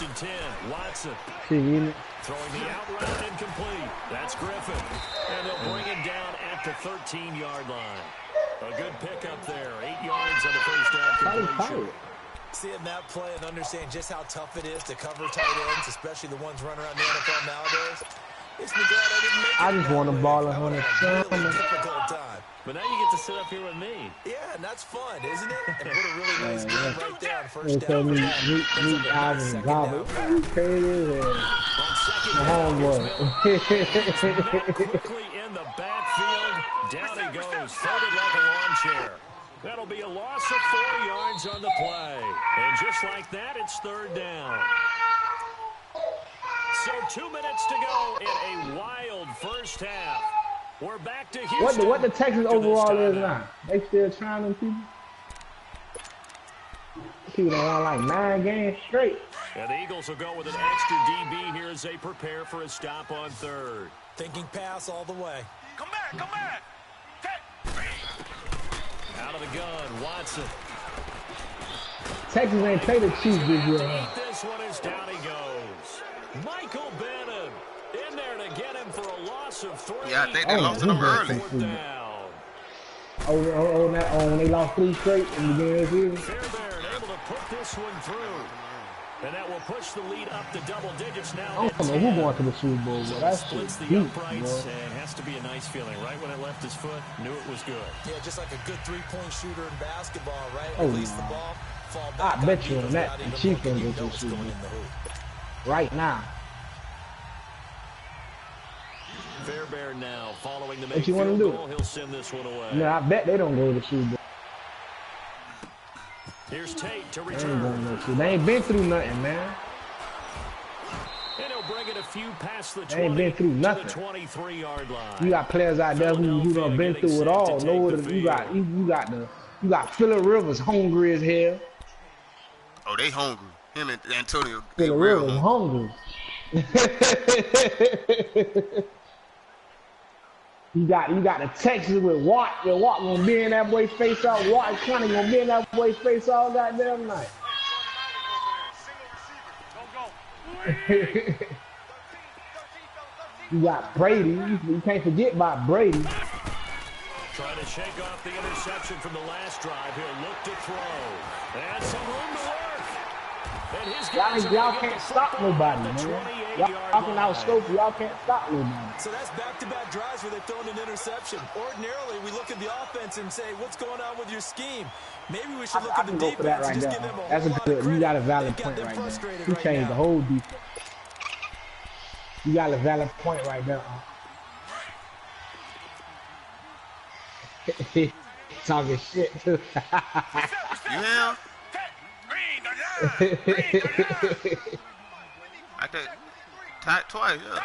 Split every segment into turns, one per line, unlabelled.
1st and 10. Watson.
See,
throwing the out route incomplete. That's Griffin. And they'll bring him down at the 13-yard line. A good pickup there. 8 yards on the first down completion.
Seeing that play and understand just how tough it is to cover tight ends, especially the ones running around the NFL nowadays. Makes me glad I didn't make it.
I just want to ball 100.
Really difficult time.
But now you get to sit up here with me.
Yeah, and that's fun, isn't it? And put a really nice game right there on first
They
down.
me Alvin Gobble. You crazy? My homeboy.
Quickly in the backfield. Down he goes, folded like a lawn chair. That'll be a loss of 4 yards on the play. And just like that, it's 3rd down. So 2 minutes to go in a wild first half. We're back to Houston.
What the Texas overall is now? They still trying them people? People don't want like 9 games straight.
And the Eagles will go with an extra DB here as they prepare for a stop on 3rd.
Thinking pass all the way.
Come back, come back.
Out of the gun, Watson.
Texas ain't played the Chiefs this year.
This one is down he goes. Michael Bennett in there to get him for a loss of 3.
Yeah, I think they lost to them early.
When they lost 3 straight in the beginning of the season.
Fairbairn able to put this one through. And that will push the lead up to double digits now.
I don't know who going to the Super Bowl, but that's
splits the
deep,
uprights. It has to be a nice feeling. Right when it left his foot, knew it was good.
Yeah, just like a good 3-point shooter in basketball, right?
Oh,
Release the ball, fall back.
I bet you on that. The Chiefs going to go to the Super Bowl. Right now.
Fairbairn now following the
What you want to do?
He'll send this one away.
Yeah, I bet they don't go to the Super Bowl.
Here's Tate to return.
They ain't been through nothing, man.
And he'll bring it a few past the 20,
they ain't been through nothing.
To the 23-yard line.
You got players out there who done been through it all. You got Phillip Rivers hungry as hell.
Oh, they hungry. Him and Antonio, they
Phillip
real
Rivers
hungry.
You got the Texas with Watt. Your Watt gonna be in that boy's face all. Watt and Connie gonna be in that boy's face all goddamn night. You got Brady. You can't forget about Brady.
Trying to shake off the interception from the last drive. He'll look to throw. And some room to work.
Y'all can't stop nobody, man. Y'all can outscope. Y'all can't stop nobody.
So that's back-to-back drives where they've thrown an interception. Ordinarily, we look at the offense and say, what's going on with your scheme? Maybe we should look at the defense
that right
and just
there.
give them a
That's
whole
a
lot
good.
of
You
credit.
got a valid
They've
point
got them
right there.
frustrated
You
right
changed
now.
the whole defense. You got a valid point right there. Talking shit too.
Yeah. I think tight twice, yeah.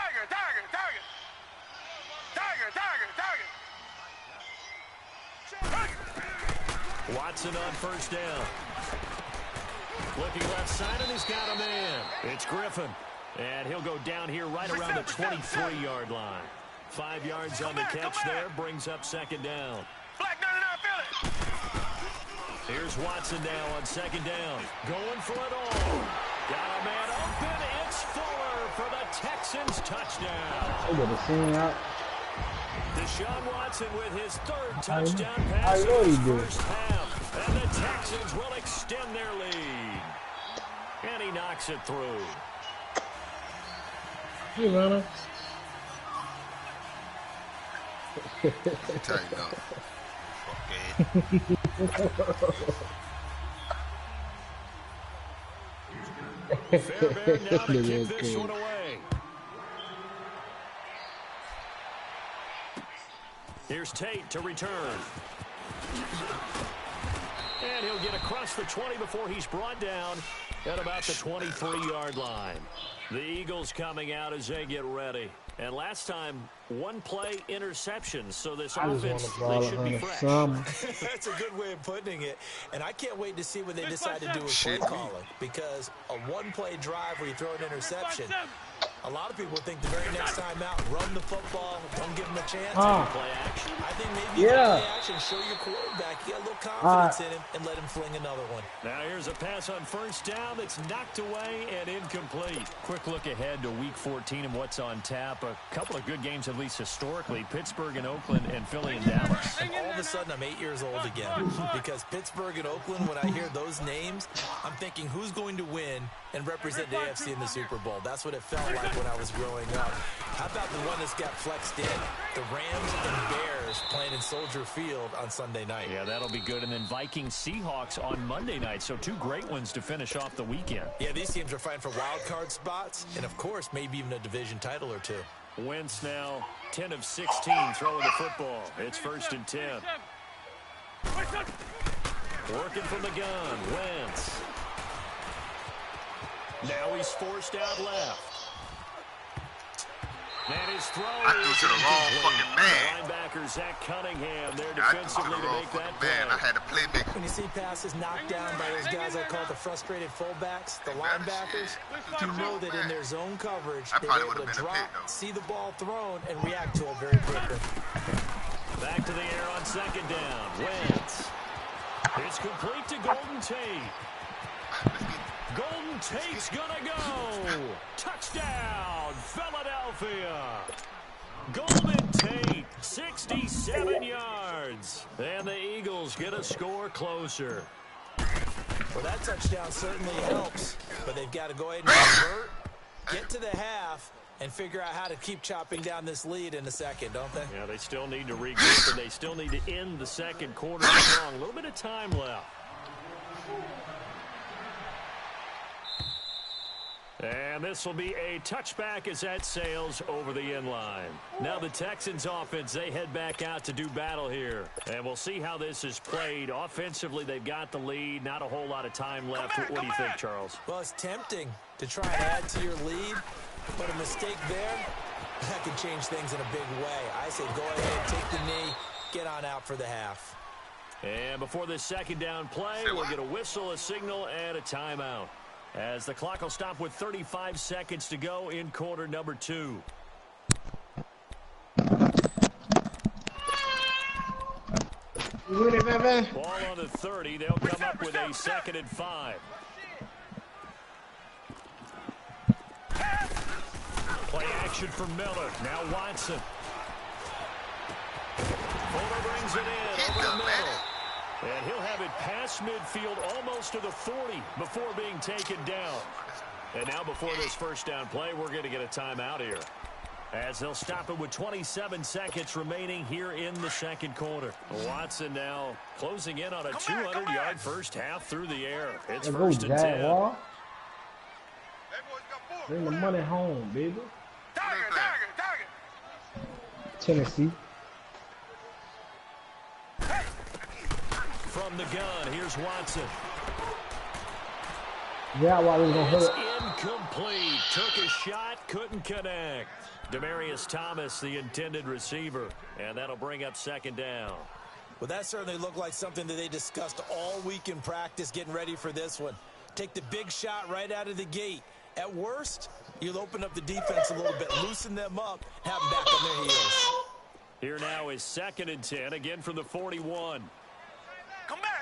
Watson on first down. Looking left side, and he's got a man. It's Griffin. And he'll go down here right around the 23-yard line. 5 yards on the catch there, brings up 2nd down. Here's Watson now on 2nd down. Going for it all. Got a man open. It's Fuller for the Texans touchdown.
They got a scene out.
Deshaun Watson with his 3rd touchdown pass in the first half. And the Texans will extend their lead. And he knocks it through.
Hey, runner.
Tighten up.
Fairbairn now to kick this one away. Here's Tate to return. And he'll get across the 20 before he's brought down at about the 23-yard line. The Eagles coming out as they get ready. And last time, 1 play interception. So this offense, they should be fresh.
That's a good way of putting it. And I can't wait to see what they decide to do with play calling. Because a 1-play drive where you throw an interception, A lot of people think the very next time out, run the football, don't give him a chance.
Play action.
I think maybe you can play action, show your quarterback, get a little confidence in him, and let him fling another one.
Now here's a pass on first down that's knocked away and incomplete. Quick look ahead to Week 14 and what's on tap. A couple of good games, at least historically. Pittsburgh and Oakland and Philly and Dallas.
And all of a sudden, I'm 8 years old again. Because Pittsburgh and Oakland, when I hear those names, I'm thinking who's going to win and represent the AFC in the Super Bowl. That's what it felt like when I was growing up. How about the one that's got flexed in? The Rams and Bears playing in Soldier Field on Sunday night.
Yeah, that'll be good. And then Vikings-Seahawks on Monday night. So two great ones to finish off the weekend.
Yeah, these teams are fighting for wild card spots and, of course, maybe even a division title or two.
Wentz now 10 of 16 throwing the football. It's 1st and 10. Working from the gun, Wentz. Now he's forced out left. And his throw
I threw to the wrong fucking man.
Linebacker Zach Cunningham there
I threw to
defensively
the
to
wrong
make that
fucking
play.
man. I had to play big.
When you see passes knocked down by those guys I call the frustrated fullbacks, the linebackers, you know that in their zone coverage,
That
they're
probably
able to
would've been a
drop,
pick, though.
see the ball thrown, and react to it very quickly.
Back to the air on 2nd down. Wentz. It's complete to Golden Tate. Golden Tate's gonna go. Touchdown, Philadelphia. Golden Tate, 67 yards. And the Eagles get a score closer.
Well, that touchdown certainly helps, but they've got to go ahead and convert, get to the half, and figure out how to keep chopping down this lead in the second, don't they?
Yeah, they still need to regroup, and they still need to end the second quarter strong. A little bit of time left. And this will be a touchback as that sails over the inline. Now the Texans offense, they head back out to do battle here. And we'll see how this is played. Offensively, they've got the lead. Not a whole lot of time left. What do you think, Charles?
Well, it's tempting to try and add to your lead, but a mistake there, that can change things in a big way. I say go ahead, take the knee, get on out for the half.
And before this 2nd down play, we'll get a whistle, a signal, and a timeout, as the clock will stop with 35 seconds to go in quarter number 2. Ball on the 30. They'll come up with a 2nd and 5. Play action for Miller. Now Watson. Fuller brings it in over the middle. And he'll have it past midfield almost to the 40 before being taken down. And now before this 1st down play, we're going to get a timeout here, as they'll stop it with 27 seconds remaining here in the 2nd quarter. Watson now closing in on a 200-yard first half through the air. It's 1st and 10.
Bring the money home, baby.
Target.
Tennessee.
From the gun, here's Watson.
Yeah, why we gonna hurt
It's
it?
incomplete. Took a shot, couldn't connect. Demaryius Thomas, the intended receiver, and that'll bring up 2nd down.
Well, that certainly looked like something that they discussed all week in practice, getting ready for this one. Take the big shot right out of the gate. At worst, you'll open up the defense a little bit, loosen them up, have them back on their heels.
Here now is 2nd and 10, again from the 41.
Come back.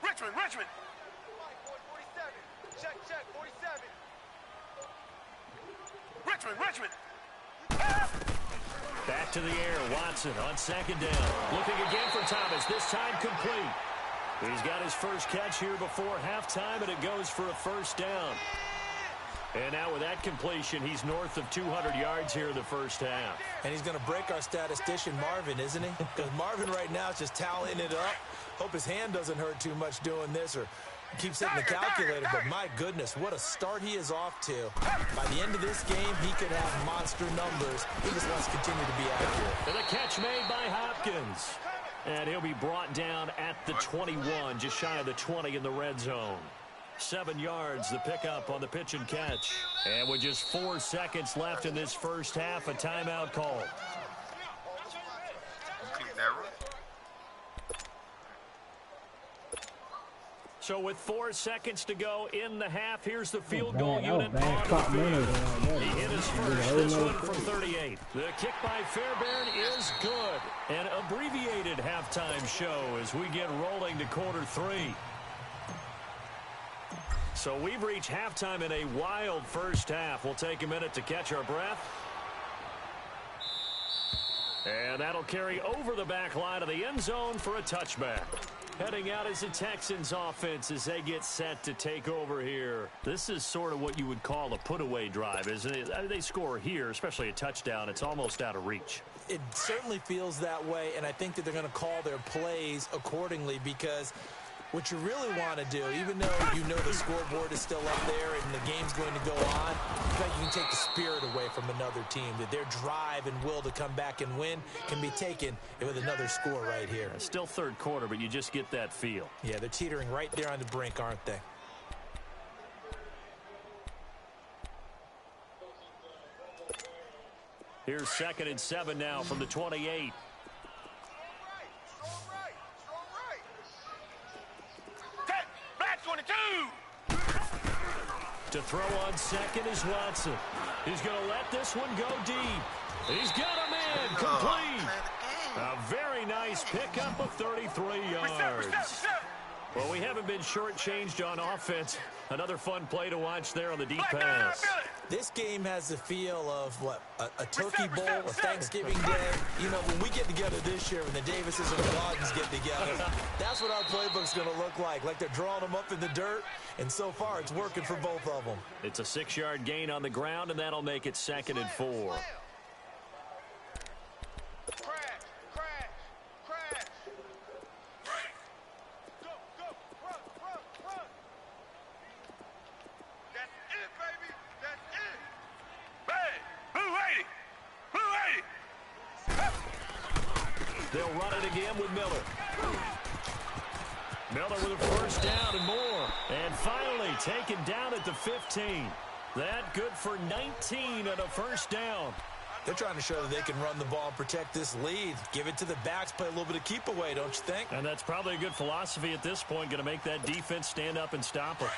Richmond. Richmond.
Back to the air, Watson on 2nd down. Looking again for Thomas, this time complete. He's got his first catch here before halftime, and it goes for a 1st down. And now with that completion, he's north of 200 yards here in the first half.
And he's going to break our statistician, Marvin, isn't he? Because Marvin right now is just tallying it up. Hope his hand doesn't hurt too much doing this or keeps hitting the calculator. But my goodness, what a start he is off to. By the end of this game, he could have monster numbers. He just wants to continue to be accurate.
And the catch made by Hopkins. And he'll be brought down at the 21, just shy of the 20 in the red zone. 7 yards, the pickup on the pitch and catch. And with just 4 seconds left in this first half, a timeout call. So with 4 seconds to go in the half, here's the field goal unit on the
field.
He hit his first, this one from 38. The kick by Fairbairn is good. An abbreviated halftime show as we get rolling to quarter 3. So we've reached halftime in a wild first half. We'll take a minute to catch our breath. And that'll carry over the back line of the end zone for a touchback. Heading out is the Texans offense as they get set to take over here. This is sort of what you would call a put-away drive, isn't it? I mean, they score here, especially a touchdown. It's almost out of reach.
It certainly feels that way, and I think that they're going to call their plays accordingly because what you really want to do, even though you know the scoreboard is still up there and the game's going to go on, I think you can take the spirit away from another team. That their drive and will to come back and win can be taken with another score right here.
It's still third quarter, but you just get that feel.
Yeah, they're teetering right there on the brink, aren't they?
Here's 2nd and 7 now from the 28. To throw on second is Watson. He's going to let this one go deep. He's got a man complete. A very nice pickup of 33 yards. Well, we haven't been shortchanged on offense. Another fun play to watch there on the deep pass.
This game has the feel of, what, a turkey bowl, a Thanksgiving Day. You know, when we get together this year, when the Davises and the Gordons get together, that's what our playbook's going to look like. Like they're drawing them up in the dirt, and so far it's working for both of them.
It's a 6-yard gain on the ground, and that'll make it 2nd and 4. They'll run it again with Miller. Miller with a first down and more. And finally taken down at the 15. That good for 19 and a first down.
They're trying to show that they can run the ball and protect this lead. Give it to the backs, play a little bit of keep away, don't you think?
And that's probably a good philosophy at this point. Going to make that defense stand up and stop her.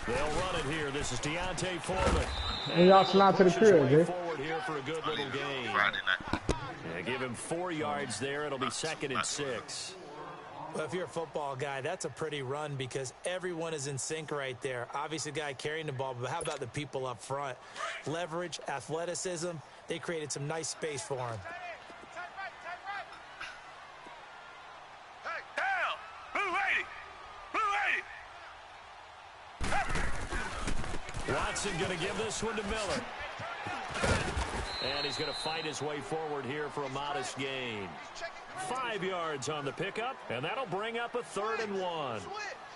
They'll run it here. This is Deontay Foreman.
And y'all slide to the crib, eh?
Forward here for a good little game. Yeah, give him 4 yards there. It'll be 2nd and 6.
Well, if you're a football guy, that's a pretty run because everyone is in sync right there. Obviously, the guy carrying the ball, but how about the people up front? Leverage, athleticism, they created some nice space for him.
Watson going to give this one to Miller. And he's going to fight his way forward here for a modest gain. 5 yards on the pickup, and that'll bring up a 3rd and 1.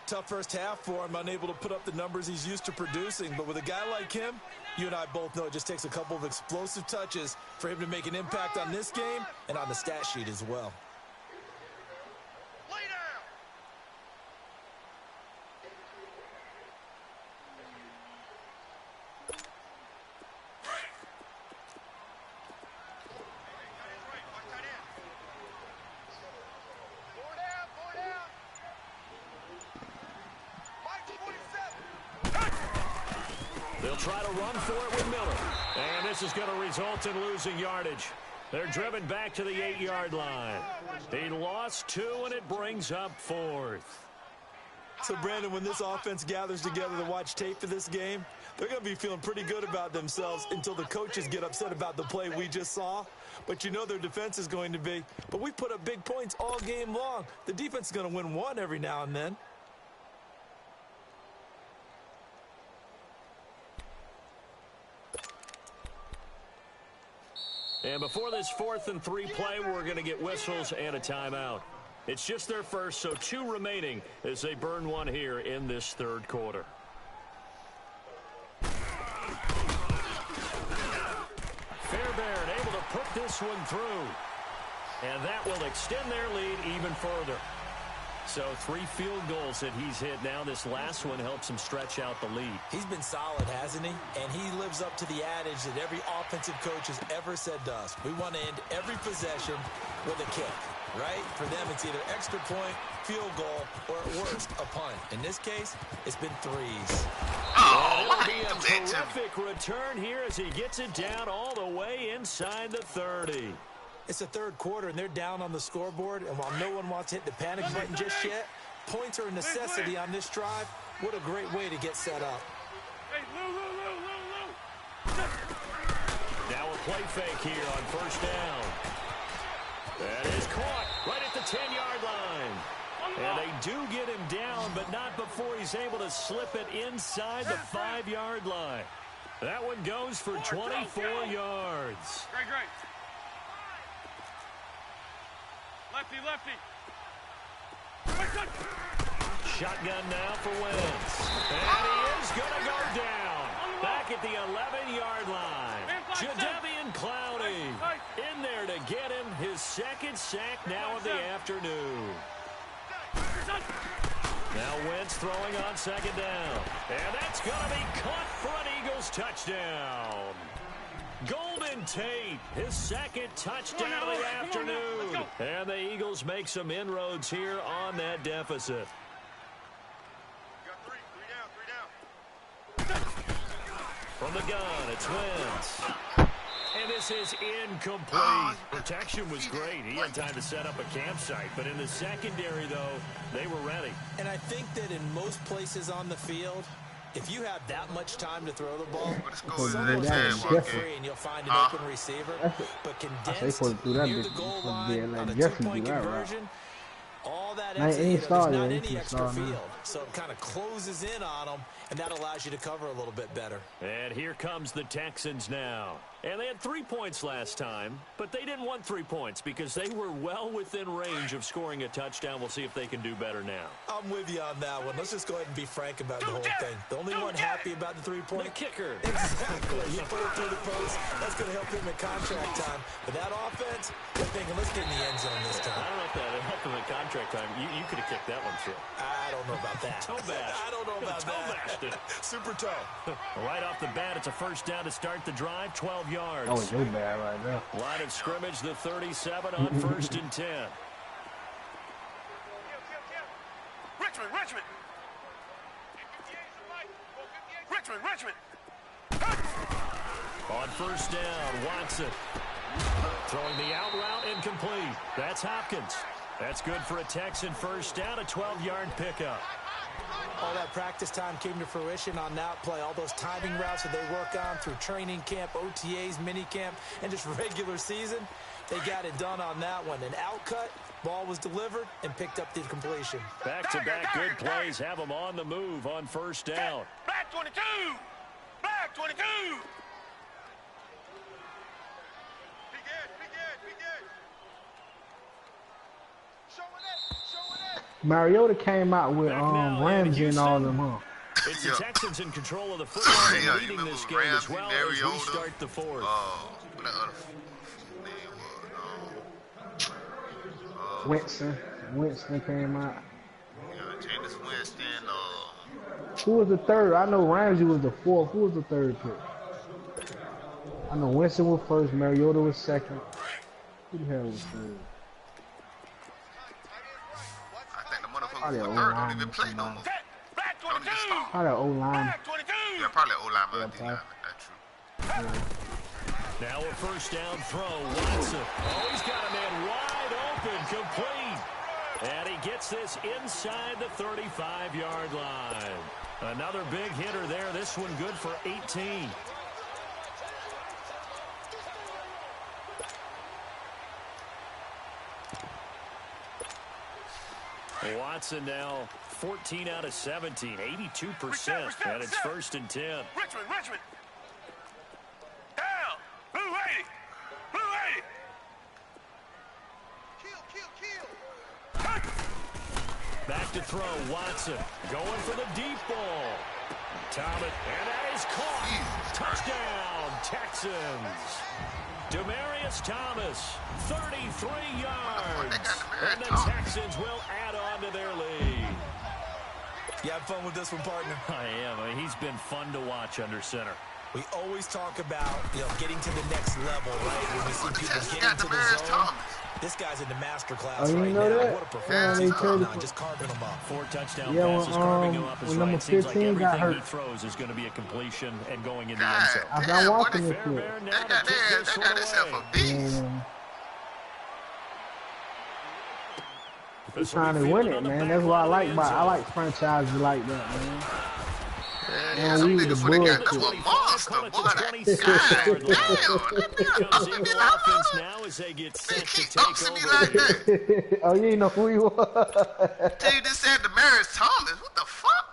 Tough first half for him, unable to put up the numbers he's used to producing. But with a guy like him, you and I both know it just takes a couple of explosive touches for him to make an impact on this game and on the stat sheet as well.
They'll try to run for it with Miller. And this is going to result in losing yardage. They're driven back to the 8-yard line. He lost 2, and it brings up 4th.
So, Brandon, when this offense gathers together to watch tape for this game, they're going to be feeling pretty good about themselves until the coaches get upset about the play we just saw. But you know their defense is going to be. But we put up big points all game long. The defense is going to win one every now and then.
And before this 4th and 3 play, we're going to get whistles and a timeout. It's just their first, so 2 remaining as they burn one here in this 3rd quarter. Fairbairn able to put this one through. And that will extend their lead even further. So 3 field goals that he's hit now. This last one helps him stretch out the lead.
He's been solid, hasn't he? And he lives up to the adage that every offensive coach has ever said to us. We want to end every possession with a kick, right? For them, it's either extra point, field goal, or at worst, a punt. In this case, it's been 3s.
Oh,
It'll
why
be
you
a
do that to me?
terrific return here as he gets it down all the way inside the 30.
It's the third quarter, and they're down on the scoreboard. And while no one wants to hit the panic button just yet, points are a necessity on this drive. What a great way to get set up.
Now a play fake here on first down. That is caught right at the 10-yard line. And they do get him down, but not before he's able to slip it inside the 5-yard line. That one goes for 24 yards.
Great. Lefty.
Shotgun now for Wentz. And he is going to go down. Back at the 11-yard line. Jadeveon Clowney in there to get him his second sack now of the afternoon. Now Wentz throwing on second down. And that's going to be caught for an Eagles touchdown. Golden Tate, his second touchdown of the afternoon. And the Eagles make some inroads here on that deficit. From the gun, it's Wentz. And this is incomplete. Protection was great. He had time to set up a campsite. But in the secondary, though, they were ready.
And I think that in most places on the field, if you have that much time to throw the ball, someone's going to shoot free and you'll find an open receiver. But condensed near the goal line on a two-point conversion, all that extra, there's not any extra field. So it kind of closes in on them, and that allows you to cover a little bit better.
And here comes the Texans now. And they had 3 points last time, but they didn't want 3 points because they were well within range of scoring a touchdown. We'll see if they can do better now.
I'm with you on that one. Let's just go ahead and be frank about the whole thing. The only one happy about the 3-point.
The kicker.
Exactly. You put it through the post. That's going to help him in contract time. But that offense, they're thinking, let's get in the end zone this time.
I don't know if that helped him in contract time. You could have kicked that one through.
I don't know about that.
Toe bash.
I don't know about that. Super toe.
Right off the bat, it's a first down to start the drive, 12 yards.
Oh, you're bad right now.
Line of scrimmage, the 37 on first and 10.
Richmond.
On first down, Watson. Throwing the out route, incomplete. That's Hopkins. That's good for a Texan first down, a 12-yard pickup.
All that practice time came to fruition on that play. All those timing routes that they work on through training camp, OTAs, minicamp, and just regular season, they got it done on that one. An outcut, ball was delivered, and picked up the completion.
Back-to-back good plays have them on the move on first down.
Black 22! Black 22! Be good. Show it.
Mariota came out with Ramsey and all them, huh?
It's the Texans in control of the football and leading this game as well as we start the fourth.
What that other name was?
Winston came out.
Jameis Winston.
Who was the third? I know Ramsey was the fourth. Who was the third pick? I know Winston was first. Mariota was second. Who the hell was third?
I think the motherfucker was third. Don't even play no more. Don't even start.
Probably O-line.
Yeah, probably O-line. That's true.
Now a first down throw. Watson. Oh, he's got a man wide open. Complete. And he gets this inside the 35-yard line. Another big hitter there. This one good for 18. Watson now 14 out of 17, 82%. And it's first and 10.
Richmond. Down. Blue 80.
Back to throw. Watson going for the deep ball. Thomas, and that is caught. Touchdown, Texans. Demarius Thomas, 33 yards. And the Texans will add on to their lead.
You have fun with this one, partner?
I am. I mean, he's been fun to watch under center.
We always talk about, getting to the next level, right? When we see people
Texas
getting
got
to the
Demarius
zone.
Thomas.
This guy's in the master class
Oh, you
right
know
now.
that?
What a performance.
Yeah,
He's
they
putting
traded
on, just carving them up.
4 touchdown
Yeah,
passes, carving him up his
when
right.
number
It seems like
15 got
everything he
hurt.
throws is going to be a completion and going in the
God
end zone.
I've
damn,
been
what
watching
is-
this shit.
Fairbairn now
They
to
got
kick this one
themselves
away.
a beast.
He's trying to win it, man. That's what I like franchises like that, man.
Yeah,
Man,
some
we
nigga
was
put a guy
bullshit.
to a monster, boy.
Comes Eagle offense now as they get set to
Keep
take
upsing me
over.
like that.
Oh, you ain't know who he was.
Tell you just said Demarius Thomas. What the fuck?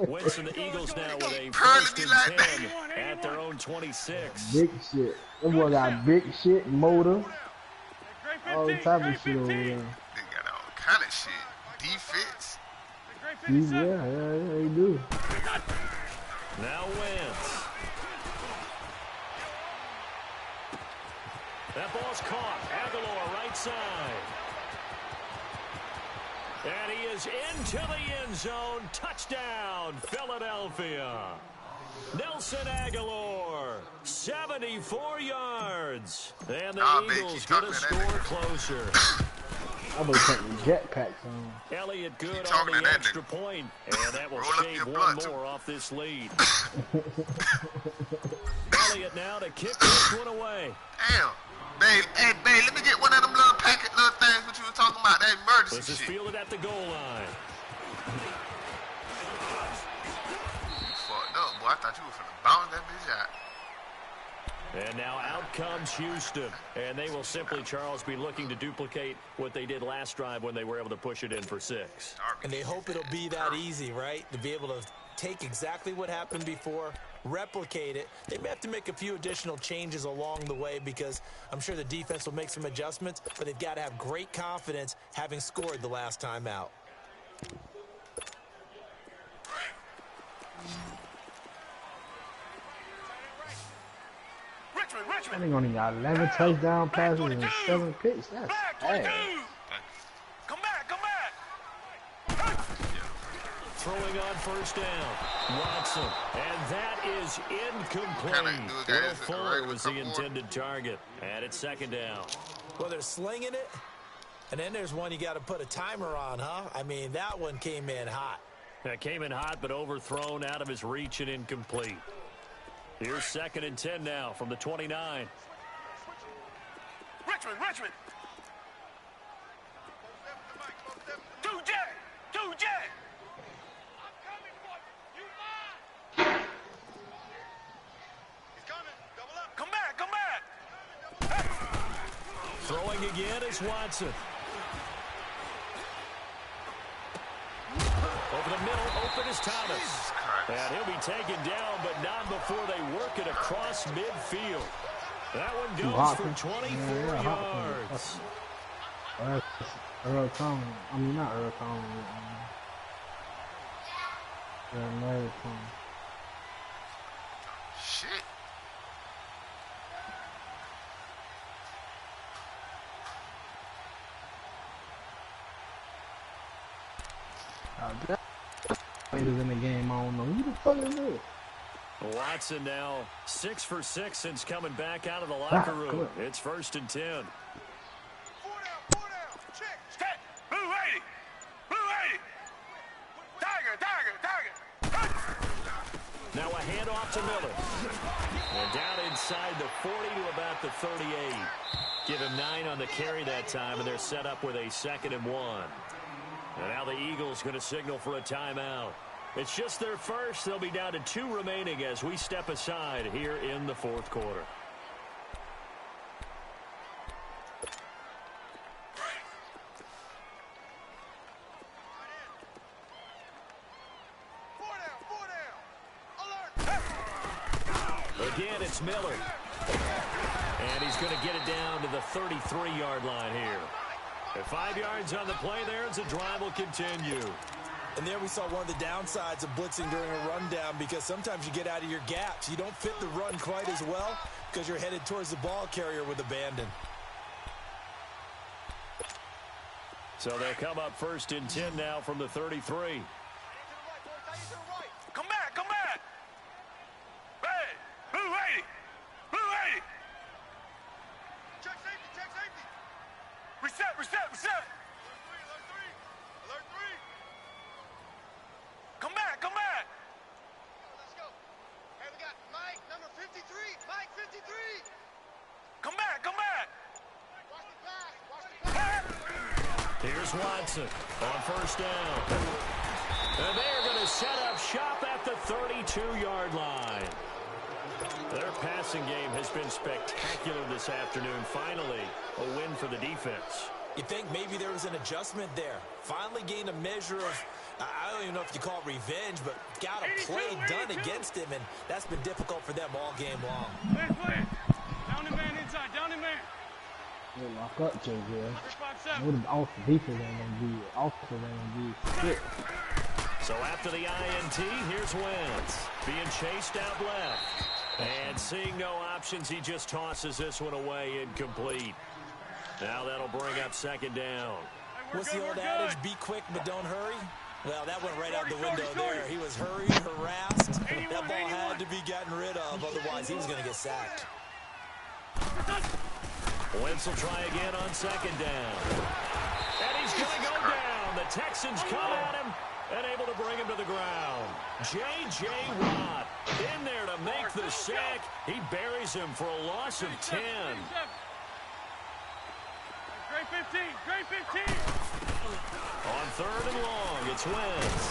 Winston, the Eagles now with a
Pearly
first
me
and
like
10 at their own 26.
Big shit. That boy got big shit, motor, all type of shit over there.
They got all kind of shit. Defense.
Yeah, he do.
Now Wentz. That ball's caught. Aguilar right side. And he is into the end zone. Touchdown, Philadelphia. Nelson Aguilar, 74 yards. And the
Nah, big,
Eagles
keep
going to
talking to that
score
nigga.
closer.
I be putting jetpacks on.
Elliott good
Keep talking
on
to
the
that
extra
nigga.
point, and that will
Roll up
shave
your
one
blood, too.
more off this lead. Elliott now to kick this one away.
Damn. Babe, hey, babe, let me get one of them little packet little things what you were talking about, that emergency
This is
shit.
fielded at the goal line.
Fucked up, boy. I thought you were finna bounce that bitch out.
And now out comes Houston. And they will simply, Charles, be looking to duplicate what they did last drive when they were able to push it in for 6.
And they hope it'll be that easy, right? To be able to take exactly what happened before, replicate it. They may have to make a few additional changes along the way because I'm sure the defense will make some adjustments, but they've got to have great confidence having scored the last time out.
I think only got 11 touchdown passes and 7 picks. That's bad.
Come back, come back.
Throwing on first down. Watson. And that is incomplete.
Kinda do that
Will
as a
Fuller
regular
was the
couple more.
intended target. And it's second down.
Well, they're slinging it, and then there's one you got to put a timer on, huh? I mean, that one came in hot.
That came in hot, but overthrown out of his reach and incomplete. Here's second and 10 now from the 29.
Richmond. 2J. Come back.
Throwing again is Watson. Over the middle, open is Thomas. And he'll be taken down, but not before they work it across midfield. That one goes for 24 yards.
That's Earl Thomas. I mean, not Earl Thomas. Mary Thomas.
Shit.
Players in the game, I don't know. Who the fuck is this?
Watson now 6 for 6 since coming back out of the locker room. It's first and 10.
4 down. Check. Step. Blue 80. Tiger.
Now a handoff to Miller. And down inside the 40 to about the 38. Give him 9 on the carry that time, and they're set up with a 2nd and 1. And now the Eagles going to signal for a timeout. It's just their first. They'll be down to 2 remaining as we step aside here in the 4th quarter. Again, it's Miller. And he's going to get it down to the 33-yard line here. At 5 yards on the play there as the drive will continue.
And there we saw one of the downsides of blitzing during a rundown, because sometimes you get out of your gaps. You don't fit the run quite as well because you're headed towards the ball carrier with abandon.
So they'll come up 1st and 10 now from the 33.
Come back, come back. Hey, blue 80. Blue 80. Check safety, check safety. Reset, reset, reset. Alert 3, alert 3. Alert 3. Come back, come back. Let's go. Hey, we got Mike, number 53. Mike, 53. Come back, come back. Watch the pass, watch the pass.
Here's Watson on 1st down. And they're going to set up shop at the 32-yard line. Their passing game has been spectacular this afternoon. Finally, a win for the defense.
You think maybe there was an adjustment there. Finally gained a measure of, I don't even know if you call it revenge, but got a play done against him, and that's been difficult for them all game long.
Play. Down and man inside, down and man.
We'll lock up, JJ. What if off the defense ain't gonna be offensive ain't gonna be shit.
So after the INT, here's Wentz being chased out left. And seeing no options, he just tosses this one away, incomplete. Now that'll bring up 2nd down.
What's the old adage, be quick but don't hurry? Well, that went right out the window there. He was hurried, harassed. That ball had to be gotten rid of, otherwise he was going to get sacked.
Wentz will try again on 2nd down. And he's going to go down. The Texans come at him and able to bring him to the ground. J.J. Watt in there to make the sack. He buries him for a loss of 10.
Great 15, great 15.
On 3rd and long, it's Wentz.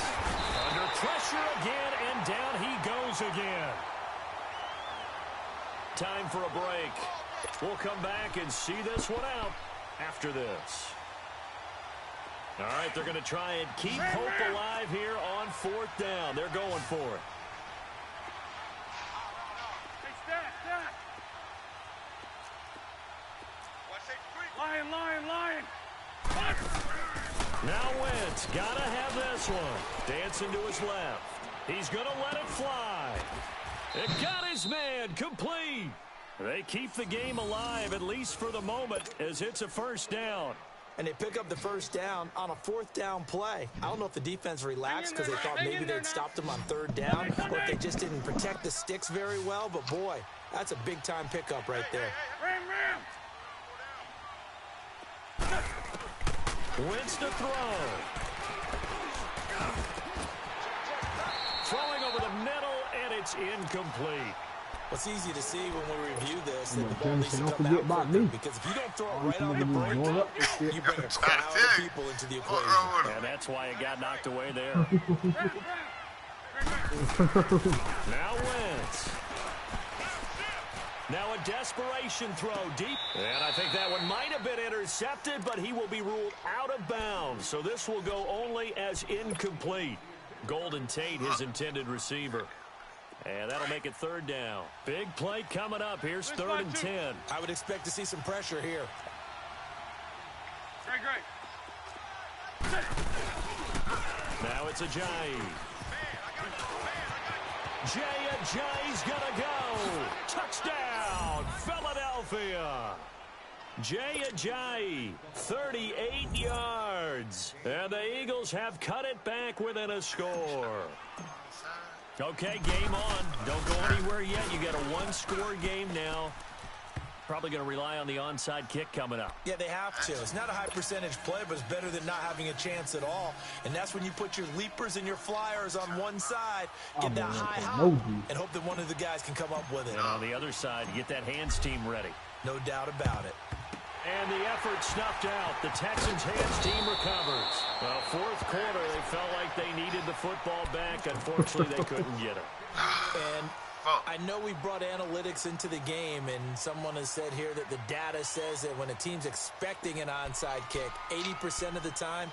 Under pressure again, and down he goes again. Time for a break. We'll come back and see this one out after this. All right, they're going to try and keep hope alive here on 4th down. They're going for it.
Hey, stat. Lion.
Now Wentz got to have this one. Dancing to his left. He's going to let it fly. It got his man complete. They keep the game alive, at least for the moment, as it's a 1st down.
And they pick up the 1st down on a 4th down play. I don't know if the defense relaxed because they thought maybe they'd stopped them on 3rd down, or if they just didn't protect the sticks very well. But, boy, that's a big-time pickup right there.
Wentz to throw. Throwing over the middle, and it's incomplete.
It's easy to see when we review this that the ball
James,
needs to
don't
come
forget
out
about
quicker,
me.
because if you don't throw it right on the break, you bring a crowd of people into the equation.
And that's why it got knocked away there. Now Wentz. Now a desperation throw deep. And I think that one might have been intercepted, but he will be ruled out of bounds. So this will go only as incomplete. Golden Tate, his intended receiver. And that'll make it 3rd down. Big play coming up. Here's 3rd and 10.
I would expect to see some pressure here.
Great.
Now it's Ajayi. Ajayi's gonna go. Touchdown, Philadelphia. Ajayi, 38 yards. And the Eagles have cut it back within a score. Okay, game on. Don't go anywhere yet. You got a 1-score game now. Probably going to rely on the onside kick coming up.
Yeah, they have to. It's not a high percentage play, but it's better than not having a chance at all. And that's when you put your leapers and your flyers on one side, get that high hop, and hope that one of the guys can come up with it.
And on the other side, get that hands team ready.
No doubt about it.
And the effort snuffed out. The Texans' hands team recovers. Well, 4th quarter, they felt like they needed the football back. Unfortunately, they couldn't get it.
And I know we brought analytics into the game, and someone has said here that the data says that when a team's expecting an onside kick, 80% of the time,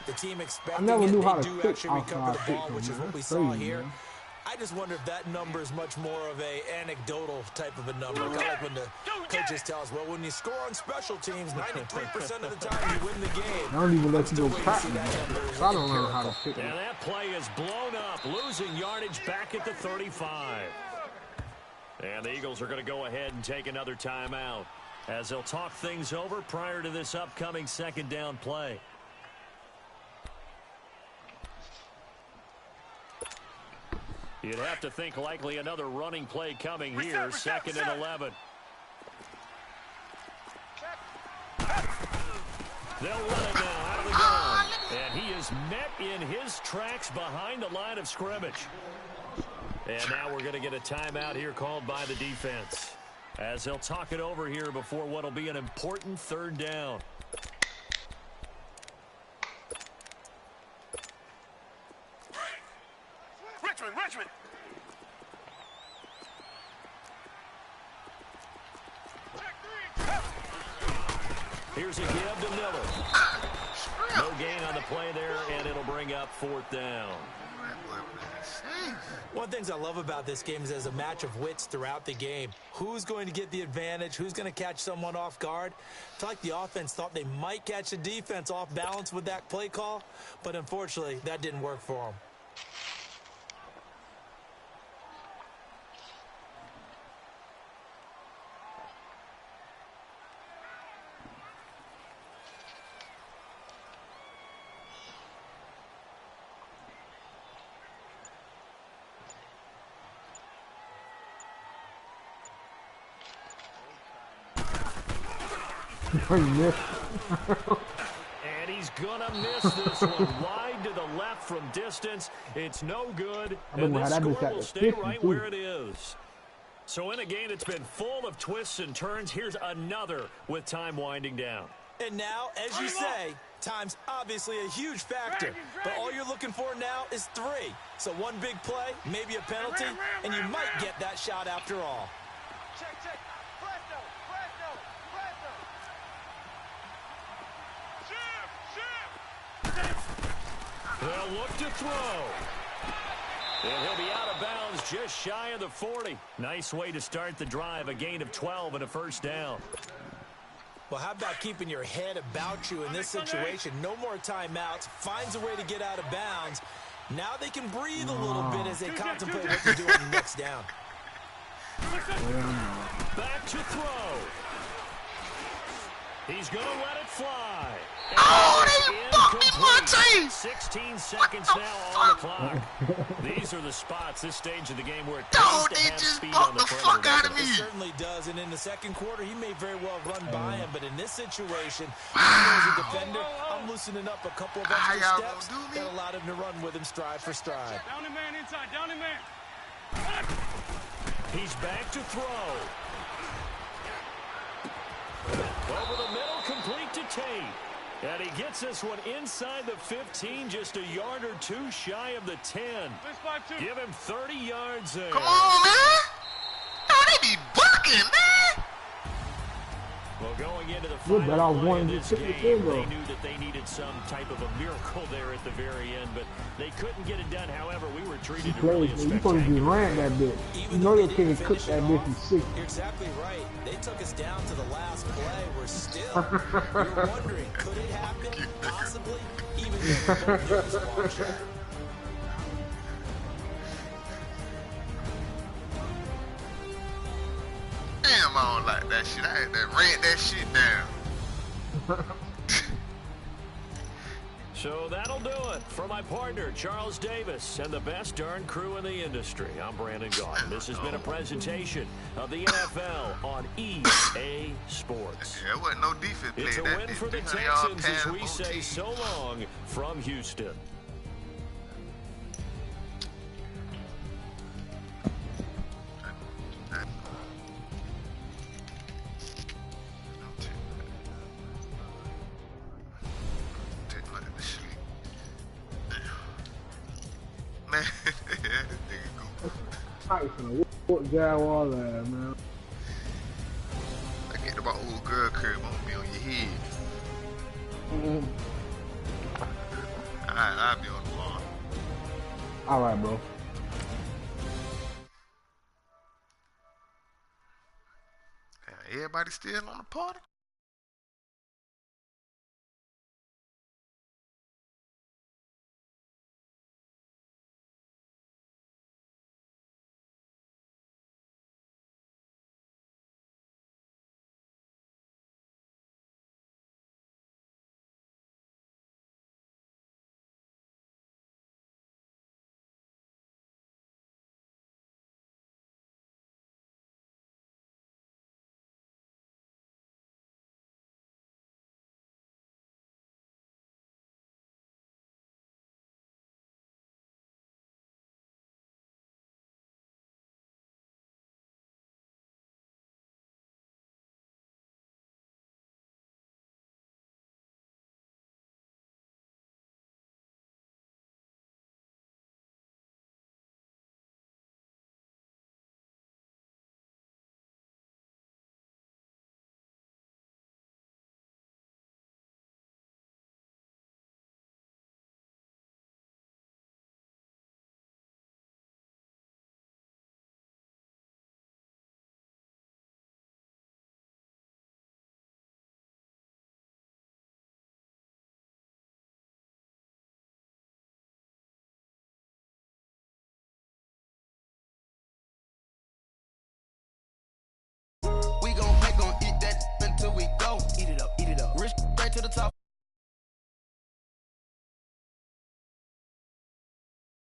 the team expecting it, they do actually recover the ball, which is what we saw here. I just wonder if that number is much more of a anecdotal type of a number. Kind of like when the coaches tell us, well, when you score on special teams, 93% of the time you win the game.
I don't even let you go practice. I don't know how to pick it.
And that play is blown up, losing yardage back at the 35. And the Eagles are going to go ahead and take another timeout as they'll talk things over prior to this upcoming second down play. You'd have to think likely another running play coming here, second and 11. They'll run it now out of the gun. And he is met in his tracks behind the line of scrimmage. And now we're going to get a timeout here called by the defense as they'll talk it over here before what will be an important third down.
Richmond.
Here's a give to Miller. No gain on the play there, and it'll bring up fourth down.
One of the things I love about this game is there's a match of wits throughout the game. Who's going to get the advantage? Who's going to catch someone off guard? I feel like the offense thought they might catch the defense off balance with that play call, but unfortunately, that didn't work for them.
And he's gonna miss this one wide to the left from distance. It's no good, and this score will stay right where it is. So in a game that's been full of twists and turns, here's another with time winding down.
And now, as you say, time's obviously a huge factor. But all you're looking for now is 3. So one big play, maybe a penalty, and you might get that shot after all.
Check. Presto.
They'll look to throw. And he'll be out of bounds just shy of the 40. Nice way to start the drive, a gain of 12 and a first down.
Well, how about keeping your head about you in this situation? No more timeouts. Finds a way to get out of bounds. Now they can breathe a little bit as they contemplate what to do on the next down.
Back to throw. He's going to let it fly.
Oh, they fucked me, Monte!
16 seconds now on the clock. These are the spots, this stage of the game, where it
Dog,
pays to
they
have
just
speed
fucked
on the
the fuck out of me.
It certainly does, and in the second quarter, he may very well run by him, but in this situation, as a defender, I'm loosening up a couple of extra steps that allowed him to run with him stride for stride.
Down the man inside, down the man.
He's back to throw. Over the middle, complete to Tate. And he gets this one inside the 15, just a yard or two shy of the 10. Give him 30 yards there.
Come on, man. Oh, they be bucking, man.
Well, going into the final play of this game, they knew that they needed some type of a miracle there at the very end, but they couldn't get it done. However, we were treated to really a
spectacular. You supposed to be ran that bitch. You know your kid cook that bitch in 60.
You're exactly right. They took us down to the last play. We're still we're wondering, could it happen? Possibly. Even though
Damn, I don't like that shit. I had to rant that shit down.
So that'll do it for my partner, Charles Davis, and the best darn crew in the industry. I'm Brandon Gaudin. This has been a presentation of the NFL on EA Sports.
There wasn't no defense play.
It's a win for the Texans as we say so long from Houston.
What Jaguar there, man?
I get about old girl curve won't be on your head. I'll be on the lawn.
Alright, bro.
Everybody still on the party?